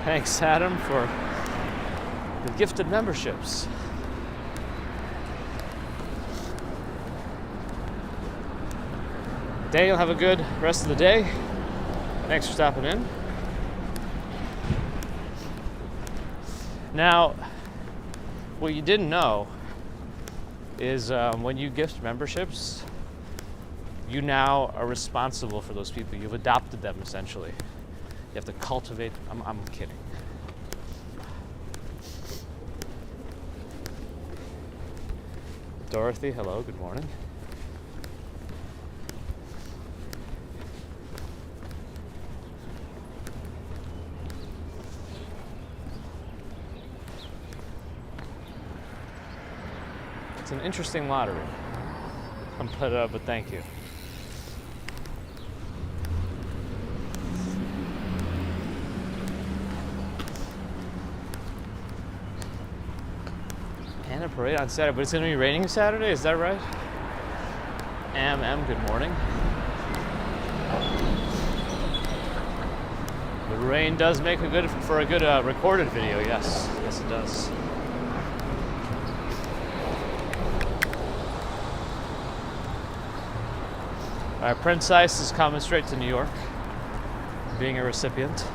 Thanks, Adam, for the gifted memberships. Daniel, have a good rest of the day. Thanks for stopping in. Now, what you didn't know is when you gift memberships, you now are responsible for those people. You've adopted them, essentially. You have to cultivate. I'm kidding. Dorothy, hello, good morning. It's an interesting lottery. But thank you. And a parade on Saturday, but it's going to be raining Saturday, is that right? good morning. The rain does make for a good recorded video, yes. Yes, it does. All right, Prince Ice is coming straight to New York, being a recipient.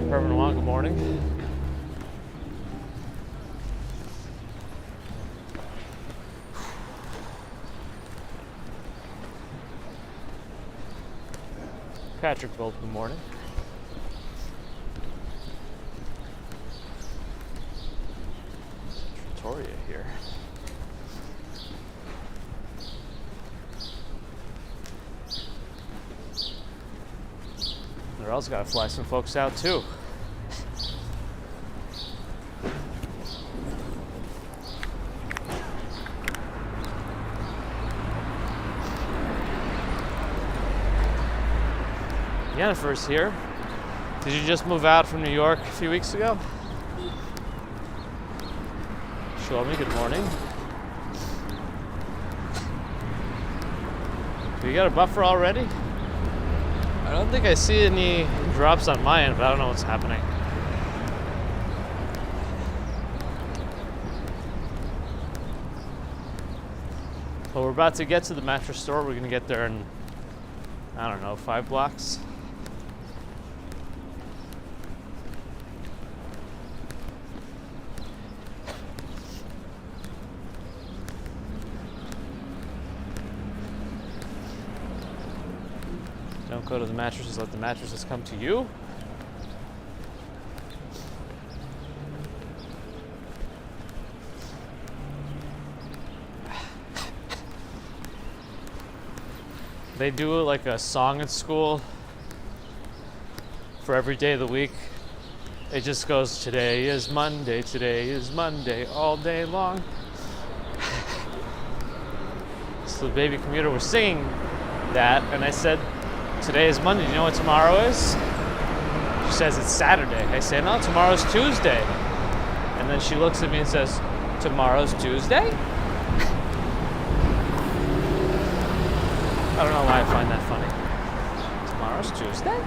Reverend Juan, good morning. Patrick Bolt, good morning. Victoria here. They're also got to fly some folks out too. Jennifer's here. Did you just move out from New York a few weeks ago? Show me, good morning. You got a buffer already? I don't think I see any drops on my end, but I don't know what's happening. Well, we're about to get to the mattress store. We're gonna get there in, I don't know, 5 blocks. Don't go to the mattresses, let the mattresses come to you. They do like a song at school for every day of the week. It just goes, today is Monday, all day long. So the baby commuter was singing that, and I said, today is Monday, do you know what tomorrow is? She says, it's Saturday. I say, no, tomorrow's Tuesday. And then she looks at me and says, tomorrow's Tuesday? I don't know why I find that funny. Tomorrow's Tuesday?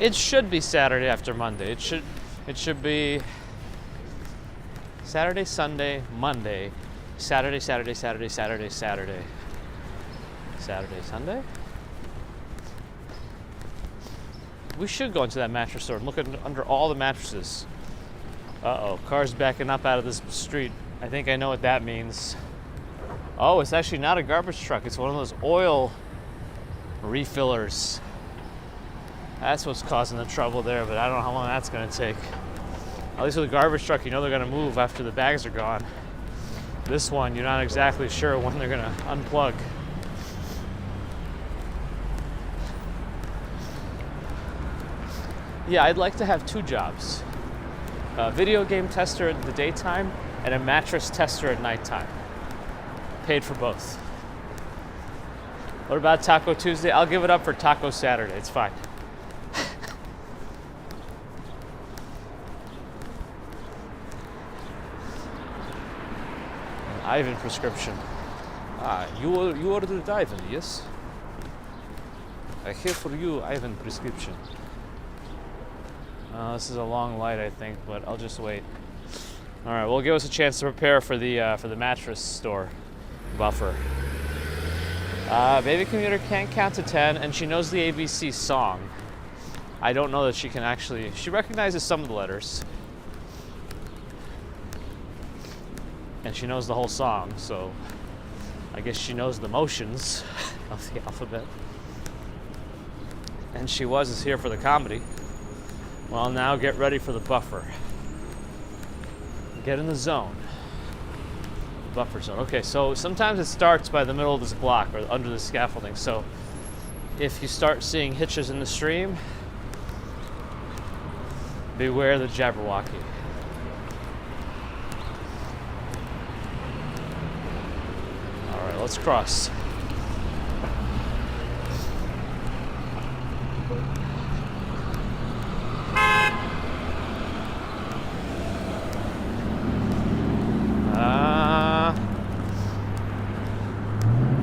It should be Saturday after Monday. It should be Saturday, Sunday, Monday, Saturday, Saturday, Saturday, Saturday, Saturday. Saturday, Sunday? We should go into that mattress store and look under all the mattresses. Uh-oh, car's backing up out of this street. I think I know what that means. Oh, it's actually not a garbage truck. It's one of those oil refillers. That's what's causing the trouble there, but I don't know how long that's going to take. At least with a garbage truck, you know they're going to move after the bags are gone. This one, you're not exactly sure when they're going to unplug. Yeah, I'd like to have 2 jobs. A video game tester in the daytime and a mattress tester at nighttime. Paid for both. What about Taco Tuesday? I'll give it up for Taco Saturday. It's fine. Ivan prescription. You ordered Ivan, yes? I have for you Ivan prescription. This is a long light, I think, but I'll just wait. All right, well, give us a chance to prepare for the mattress store buffer. Baby commuter can't count to 10, and she knows the ABC song. I don't know that she can actually. She recognizes some of the letters. And she knows the whole song, so I guess she knows the motions of the alphabet. And she is here for the comedy. Well, now get ready for the buffer. Get in the zone. The buffer zone. Okay, so sometimes it starts by the middle of this block or under the scaffolding. So if you start seeing hitches in the stream, beware the Jabberwocky. Let's cross.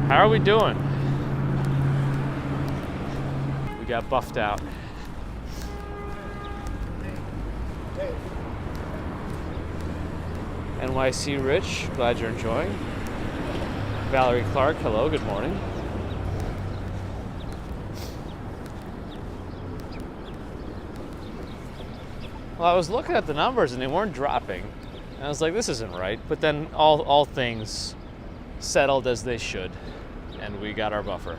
How are we doing? We got buffed out. NYC Rich, glad you're enjoying. Valerie Clark, hello, good morning. Well, I was looking at the numbers and they weren't dropping. And I was like, this isn't right. But then all things settled as they should. And we got our buffer.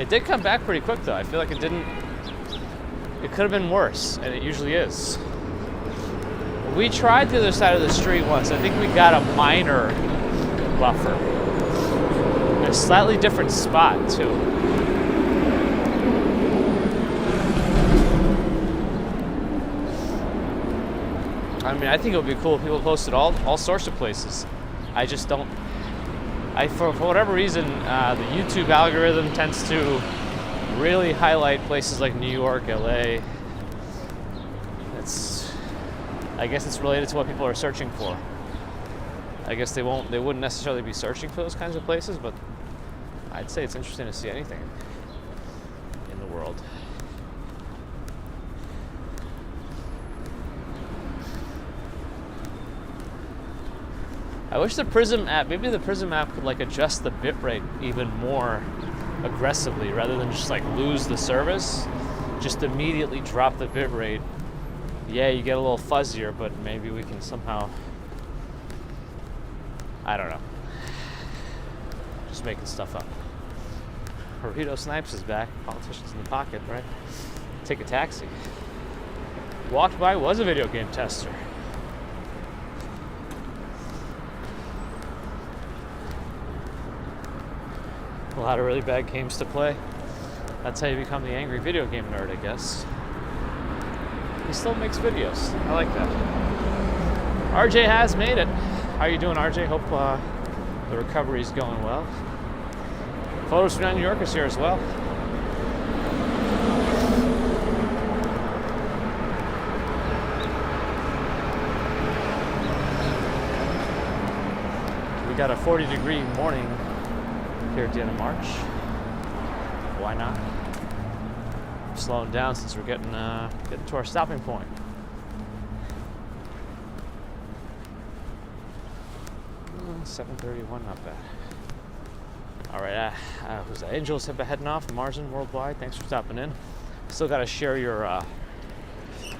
It did come back pretty quick though. I feel like it didn't. It could have been worse, and it usually is. We tried the other side of the street once. I think we got a minor buffer. In a slightly different spot too. I mean, I think it would be cool if people posted all sorts of places. I just don't. For whatever reason, the YouTube algorithm tends to really highlight places like New York, LA. I guess it's related to what people are searching for. I guess they wouldn't necessarily be searching for those kinds of places, but I'd say it's interesting to see anything in the world. I wish the Prism app, maybe the Prism app could like adjust the bitrate even more aggressively rather than just like lose the service. Just immediately drop the bitrate. Yeah, you get a little fuzzier, but maybe we can somehow, I don't know. Just making stuff up. Burrito Snipes is back. Politicians in the pocket, right? Take a taxi. Walked by, was a video game tester. A lot of really bad games to play. That's how you become the angry video game nerd, I guess. He still makes videos. I like that. RJ has made it. How you doing, RJ? Hope the recovery's going well. Photos from New Yorkers here as well. We got a 40-degree morning here at the end of March. Why not? Slowing down since we're getting to our stopping point. Mm, 7:31, not bad. All right, who's that? Angel's heading off. Marzen Worldwide, thanks for stopping in. Still got to share your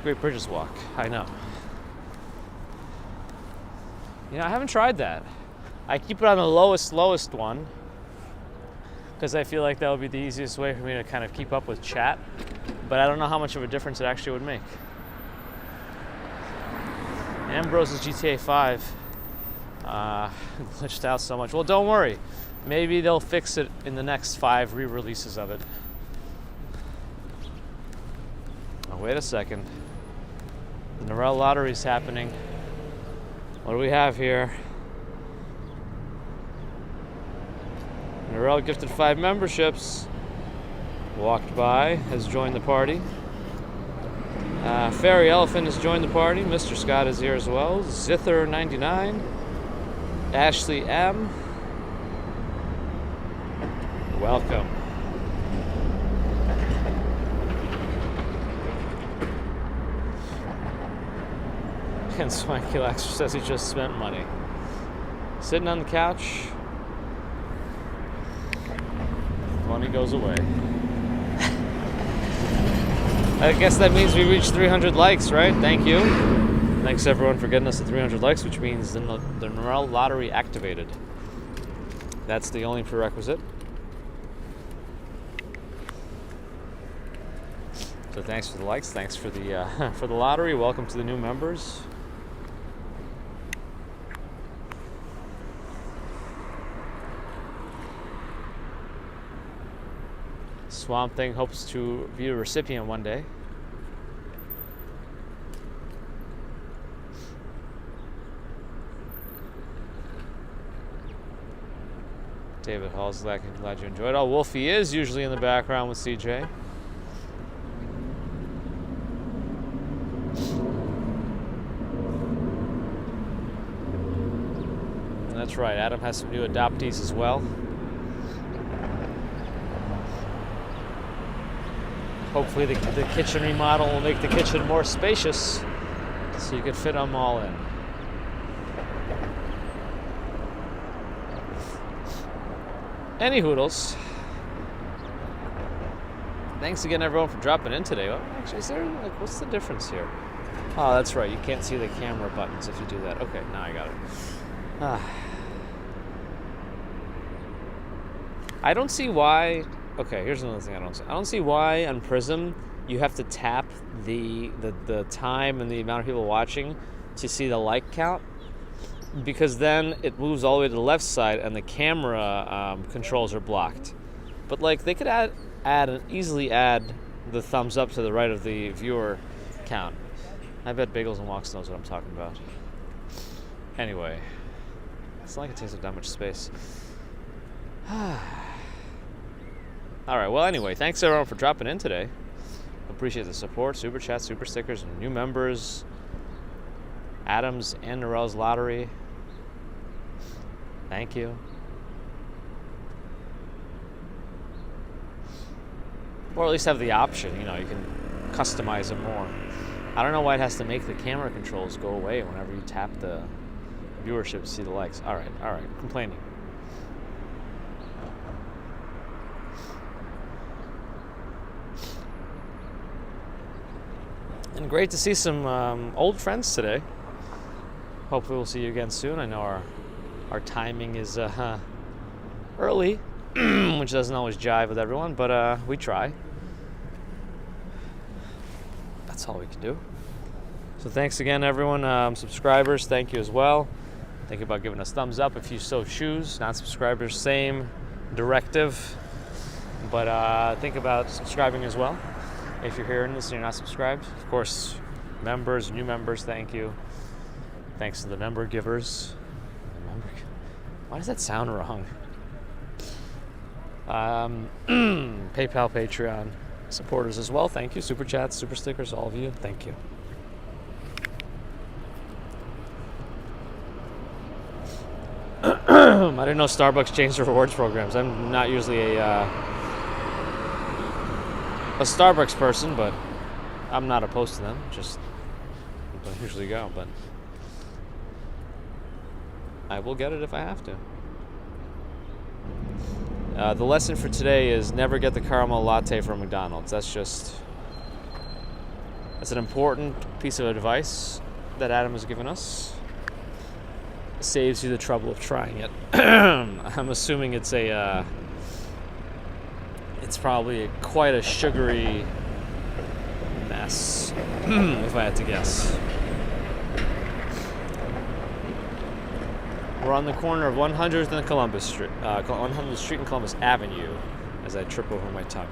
Great Bridges walk. I know. You know, I haven't tried that. I keep it on the lowest one, because I feel like that would be the easiest way for me to kind of keep up with chat. But I don't know how much of a difference it actually would make. Ambrose's GTA 5 glitched out so much. Well, don't worry. Maybe they'll fix it in the next 5 re-releases of it. Oh, wait a second. The Norel Lottery's happening. What do we have here? Norel gifted 5 memberships. Walked by, has joined the party. Fairy Elephant has joined the party. Mr. Scott is here as well. Zither99. Ashley M. Welcome. And Swanky Laxer says he just spent money. Sitting on the couch. Money goes away. I guess that means we reached 300 likes, right? Thank you. Thanks everyone for getting us to 300 likes, which means the Norel Lottery activated. That's the only prerequisite. So thanks for the likes, thanks for the for the lottery. Welcome to the new members. Swamp Thing hopes to be a recipient one day. David Hall's glad you enjoyed. Oh, Wolfie is usually in the background with CJ. And that's right, Adam has some new adoptees as well. Hopefully the kitchen remodel will make the kitchen more spacious so you can fit them all in. Any hoodles. Thanks again everyone for dropping in today. Well, actually, is there, like, what's the difference here? Oh, that's right, you can't see the camera buttons if you do that. Okay, now I got it. I don't see why. Okay, here's another thing I don't see. I don't see why on Prism you have to tap the time and the amount of people watching to see the like count, because then it moves all the way to the left side and the camera controls are blocked. But like they could easily add the thumbs up to the right of the viewer count. I bet Bagels and Walks knows what I'm talking about. Anyway, it's not like it takes up that much space. All right, well, anyway, thanks everyone for dropping in today. Appreciate the support, super chats, super stickers, new members, Adams and Norell's Lottery. Thank you. Or at least have the option, you can customize it more. I don't know why it has to make the camera controls go away whenever you tap the viewership to see the likes. All right, complaining. And great to see some old friends today. Hopefully we'll see you again soon. I know our timing is early, which doesn't always jive with everyone, but we try. That's all we can do. So thanks again, everyone. Subscribers, thank you as well. Think about giving us thumbs up if you so choose. Non-subscribers, same directive. But think about subscribing as well. If you're hearing this and you're not subscribed, of course, members, new members, thank you. Thanks to the member givers. Why does that sound wrong? PayPal, Patreon supporters as well, thank you. Super chats, super stickers, all of you, thank you. I didn't know Starbucks changed their rewards programs. I'm not usually a Starbucks person, but I'm not opposed to them. Just don't usually go, but I will get it if I have to. The lesson for today is never get the caramel latte from McDonald's. That's an important piece of advice that Adam has given us. It saves you the trouble of trying it. I'm assuming it's probably quite a sugary mess, if I had to guess. We're on the corner of 100th and Columbus Street, 100th Street and Columbus Avenue, as I trip over my tongue.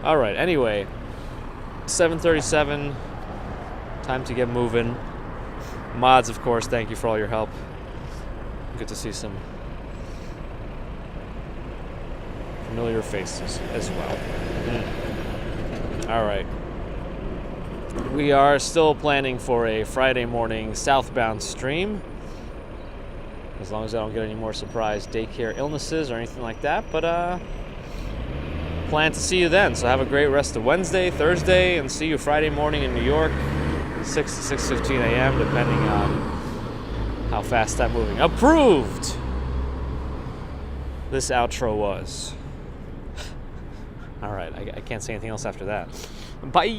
All right, anyway, 7:37, time to get moving. Mods, of course, thank you for all your help. Good to see some familiar faces as well. All right. We are still planning for a Friday morning southbound stream, as long as I don't get any more surprise daycare illnesses or anything like that. But plan to see you then. So have a great rest of Wednesday, Thursday, and see you Friday morning in New York, 6 to 6:15 a.m., depending on how fast I'm moving. Approved! This outro was. All right, I can't say anything else after that. Bye!